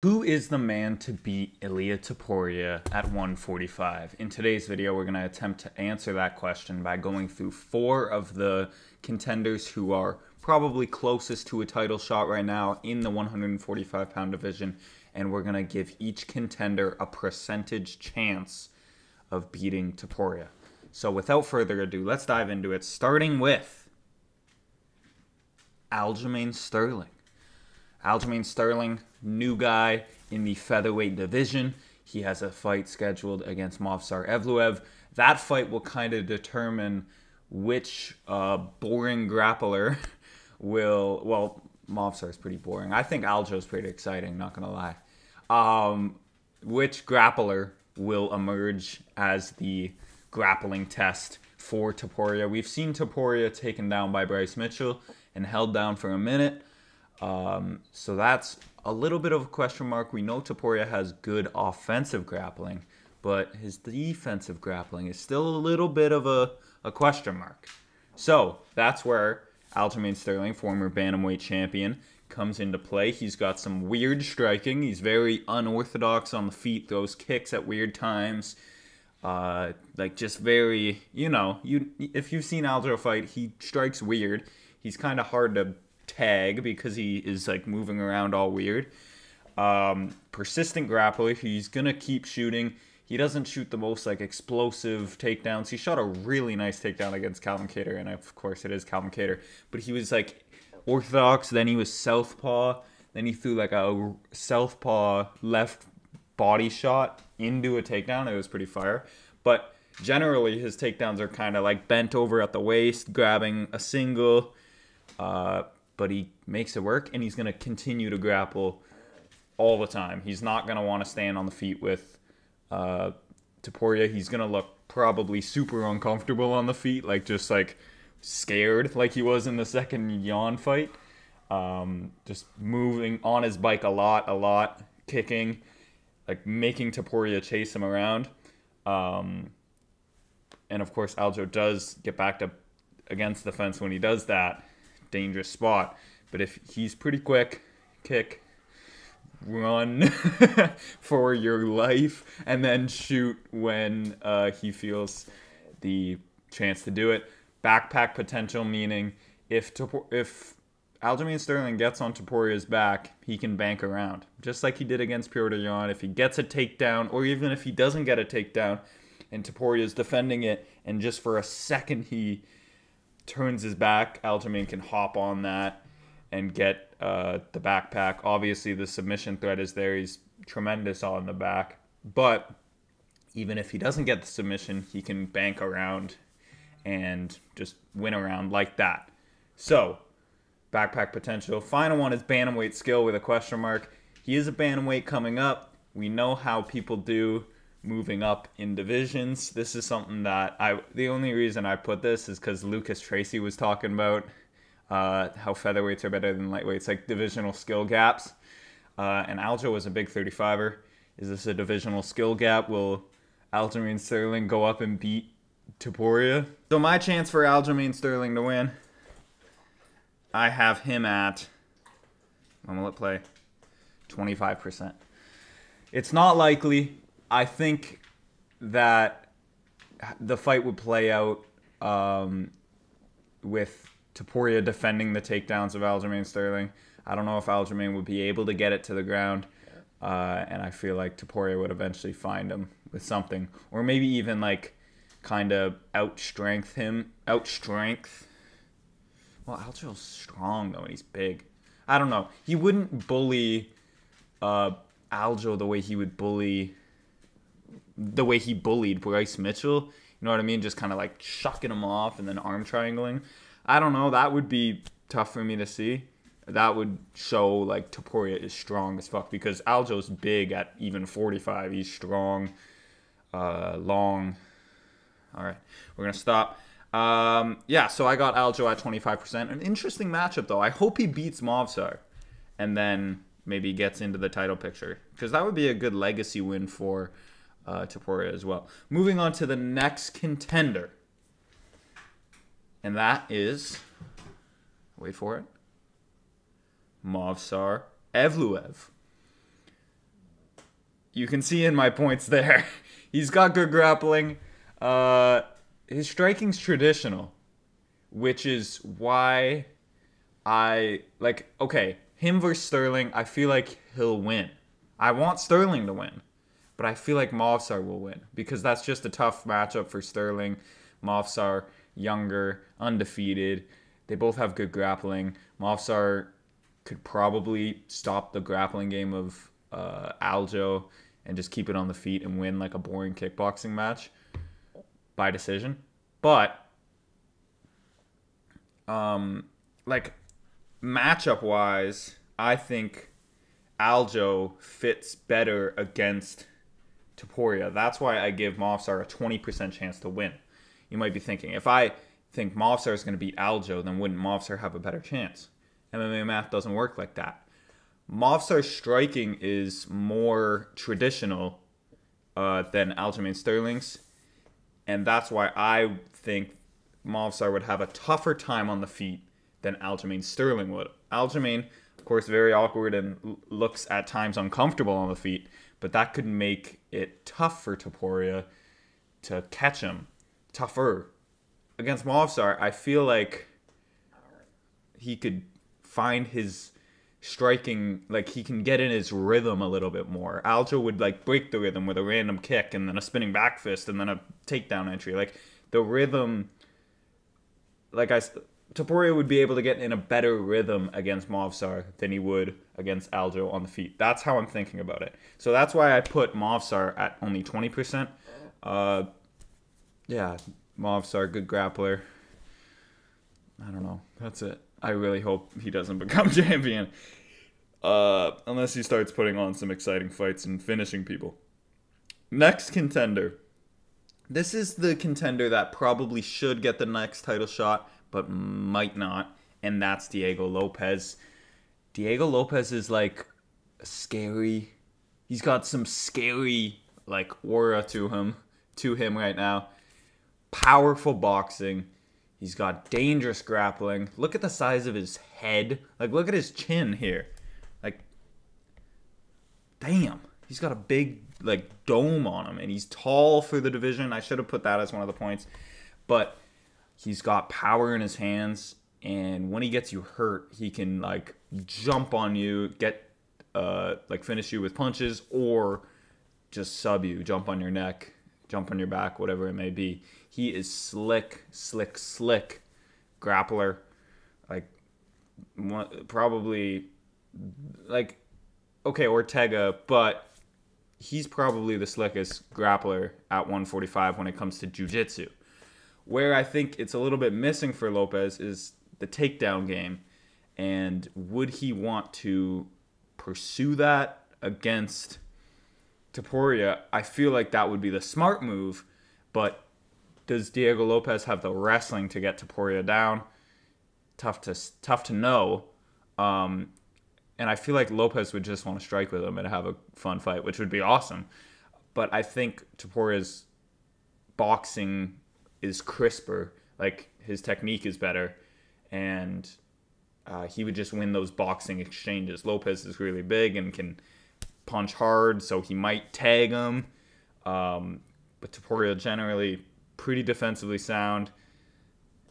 Who is the man to beat Ilia Topuria at 145? In today's video, we're going to attempt to answer that question by going through 4 of the contenders who are probably closest to a title shot right now in the 145-pound division, and we're going to give each contender a percentage chance of beating Topuria. So without further ado, let's dive into it, starting with Aljamain Sterling. Aljamain Sterling, new guy in the featherweight division. He has a fight scheduled against Movsar Evloev. That fight will kind of determine which boring grappler will... Well, Movsar is pretty boring. I think Aljo's pretty exciting, not going to lie. Which grappler will emerge as the grappling test for Topuria. We've seen Topuria taken down by Bryce Mitchell and held down for a minute. So that's a little bit of a question mark. We know Topuria has good offensive grappling, but his defensive grappling is still a little bit of a question mark. So that's where Aljamain Sterling, former bantamweight champion, comes into play. He's got some weird striking. He's very unorthodox on the feet, throws kicks at weird times. Like just very, if you've seen Aljo fight, he strikes weird. He's kind of hard to tag because he is like moving around all weird. Persistent grappler. He's gonna keep shooting. He doesn't shoot the most like explosive takedowns. He shot a really nice takedown against Calvin Kattar, and of course it is Calvin Kattar, but he was like orthodox, then he was southpaw, then he threw like a southpaw left body shot into a takedown. It was pretty fire. But generally his takedowns are kind of like bent over at the waist, grabbing a single, but he makes it work, and he's going to continue to grapple all the time. He's not going to want to stand on the feet with Topuria. He's going to look probably super uncomfortable on the feet, like just like scared like he was in the second Yan fight. Just moving on his bike a lot, kicking, like making Topuria chase him around. And of course, Aljo does get backed up against the fence when he does that. Dangerous spot, but if he's pretty quick, kick, run for your life, and then shoot when he feels the chance to do it. Backpack potential, meaning if Aljamain Sterling gets on Topuria's back, he can bank around, just like he did against Petr Yan. If he gets a takedown, or even if he doesn't get a takedown, and Topuria's defending it, and just for a second he turns his back, Aljamain can hop on that and get the backpack. Obviously, the submission threat is there. He's tremendous on the back. But even if he doesn't get the submission, he can bank around and just win around like that. So, backpack potential. Final one is bantamweight skill with a question mark. He is a bantamweight coming up. We know how people do moving up in divisions. This is something that the only reason I put this is because Lucas Tracy was talking about how featherweights are better than lightweights, like divisional skill gaps. And Aljo was a big 35er. Is this a divisional skill gap? Will Aljamain Sterling go up and beat Topuria? So my chance for Aljamain Sterling to win, I have him at, I'm gonna let play, 25%. It's not likely. I think that the fight would play out with Topuria defending the takedowns of Aljamain Sterling. I don't know if Aljamain would be able to get it to the ground, and I feel like Topuria would eventually find him with something, or maybe even like kind of outstrength him. Well, Aljo's strong though, and he's big. I don't know. He wouldn't bully Aljo the way he would bully. The way he bullied Bryce Mitchell, you know what I mean? Just kind of like shucking him off and then arm triangling. I don't know. That would be tough for me to see. That would show like Topuria is strong as fuck, because Aljo's big at even 45. He's strong, long. All right, we're going to stop. Yeah, so I got Aljo at 25%. An interesting matchup, though. I hope he beats Movsar and then maybe gets into the title picture, because that would be a good legacy win for Topuria as well. Moving on to the next contender, and that is, wait for it, Movsar Evloev. you can see in my points there. He's got good grappling. His striking's traditional, which is why I like. Okay, him versus Sterling. I feel like he'll win. I want Sterling to win, but I feel like Movsar will win because that's just a tough matchup for Sterling. Movsar, younger, undefeated. They both have good grappling. Movsar could probably stop the grappling game of Aljo and just keep it on the feet and win like a boring kickboxing match by decision. But like matchup wise, I think Aljo fits better against Topuria. That's why I give Movsar a 20% chance to win. You might be thinking, if I think Movsar is going to beat Aljo, then wouldn't Movsar have a better chance? MMA math doesn't work like that. Movsar's striking is more traditional than Aljamain Sterling's, and that's why I think Movsar would have a tougher time on the feet than Aljamain Sterling would. Aljamain, of course, very awkward and looks at times uncomfortable on the feet, but that could make it tough for Topuria to catch him. Tougher. Against Movsar, I feel like he could find his striking, like he can get in his rhythm a little bit more. Aljo would like break the rhythm with a random kick and then a spinning back fist and then a takedown entry. Like the rhythm, Topuria would be able to get in a better rhythm against Movsar than he would against Aljo on the feet. That's how I'm thinking about it. So that's why I put Movsar at only 20%. Yeah, Movsar, good grappler. I don't know. That's it. I really hope he doesn't become champion. Unless he starts putting on some exciting fights and finishing people. Next contender. This is the contender that probably should get the next title shot, but might not. And that's Diego Lopes. Diego Lopes is like scary. He's got some scary like aura to him right now. Powerful boxing. He's got dangerous grappling. Look at the size of his head. Like, look at his chin here. Like, damn. He's got a big, like, dome on him. And he's tall for the division. I should have put that as one of the points. But he's got power in his hands. And when he gets you hurt, he can, like, jump on you, finish you with punches, or just sub you, jump on your neck, jump on your back, whatever it may be. He is slick grappler. Like, probably, like, okay, Ortega, but he's probably the slickest grappler at 145 when it comes to jiu-jitsu. Where I think it's a little bit missing for Lopes is the takedown game. And would he want to pursue that against Topuria? I feel like that would be the smart move, but does Diego Lopes have the wrestling to get Topuria down? Tough to know. And I feel like Lopes would just want to strike with him and have a fun fight, which would be awesome. But I think Topuria's boxing is crisper. Like, his technique is better. And he would just win those boxing exchanges. Lopes is really big and can punch hard, so he might tag him. But Topuria generally pretty defensively sound,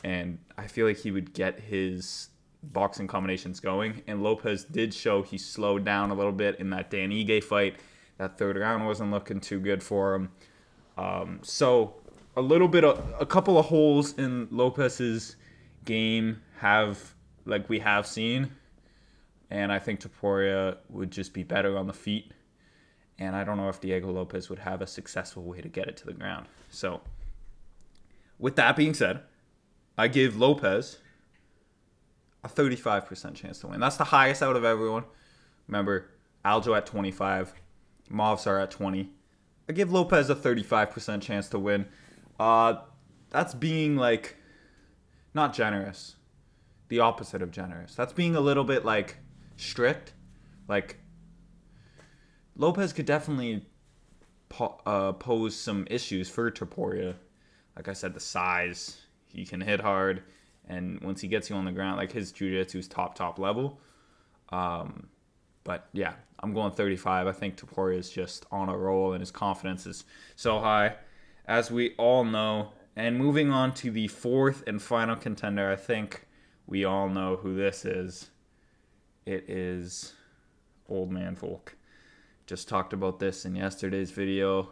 and I feel like he would get his boxing combinations going. And Lopes did show he slowed down a little bit in that Dan Ige fight. That third round wasn't looking too good for him. So a couple of holes in Lopes's game we have seen, and I think Topuria would just be better on the feet. And I don't know if Diego Lopes would have a successful way to get it to the ground. So, with that being said, I give Lopes a 35% chance to win. That's the highest out of everyone. Remember, Aljo at 25, Movsar at 20. I give Lopes a 35% chance to win. That's being, like, not generous. The opposite of generous. That's being a little bit, like, strict. Like, Lopes could definitely pose some issues for Topuria. Like I said, the size. He can hit hard. And once he gets you on the ground, like, his jiu-jitsu is top level. But But yeah, I'm going 35. I think Topuria is just on a roll, and his confidence is so high, as we all know. And moving on to the fourth and final contender, I think we all know who this is. It is Old Man Volk. Just talked about this in yesterday's video,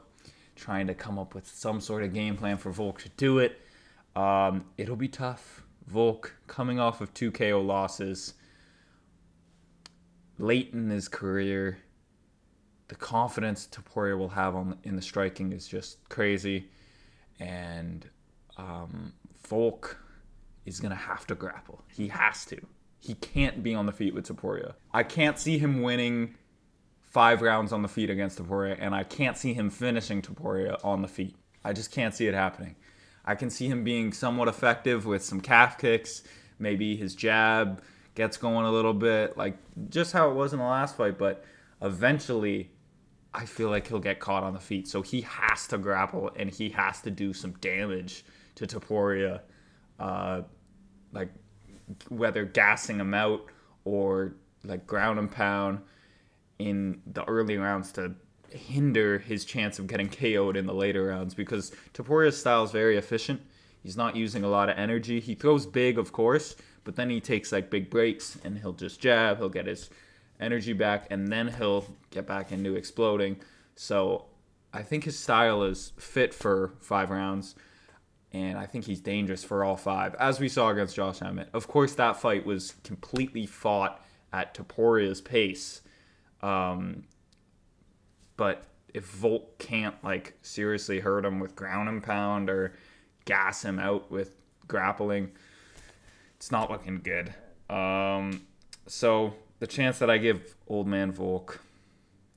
trying to come up with some sort of game plan for Volk to do it. It'll be tough. Volk coming off of 2 KO losses late in his career. The confidence Topuria will have in the striking is just crazy. And Volk is going to have to grapple. He has to. He can't be on the feet with Topuria. I can't see him winning 5 rounds on the feet against Topuria, and I can't see him finishing Topuria on the feet. I just can't see it happening. I can see him being somewhat effective with some calf kicks. Maybe his jab gets going a little bit, like just how it was in the last fight, but eventually I feel like he'll get caught on the feet. So he has to grapple, and he has to do some damage to Topuria, like whether gassing him out or like ground and pound in the early rounds to hinder his chance of getting KO'd in the later rounds, because Topuria's style is very efficient. He's not using a lot of energy. He throws big, of course, but then he takes like big breaks and he'll just jab, he'll get his energy back, and then he'll get back into exploding. So I think his style is fit for 5 rounds, and I think he's dangerous for all 5, as we saw against Josh Emmett. Of course, that fight was completely fought at Topuria's pace. But if Volk can't like seriously hurt him with ground and pound or gas him out with grappling, it's not looking good. So the chance that I give Old Man Volk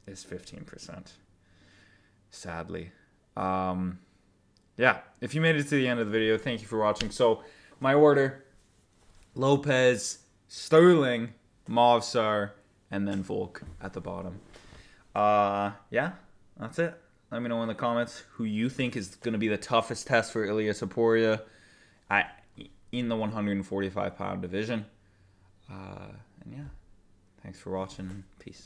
is 15%. Sadly. Yeah, if you made it to the end of the video, thank you for watching. So my order: Lopez, Sterling, Movsar, and then Volk at the bottom. Yeah, that's it. Let me know in the comments who you think is going to be the toughest test for Ilia Topuria in the 145-pound division. And yeah, thanks for watching. Peace.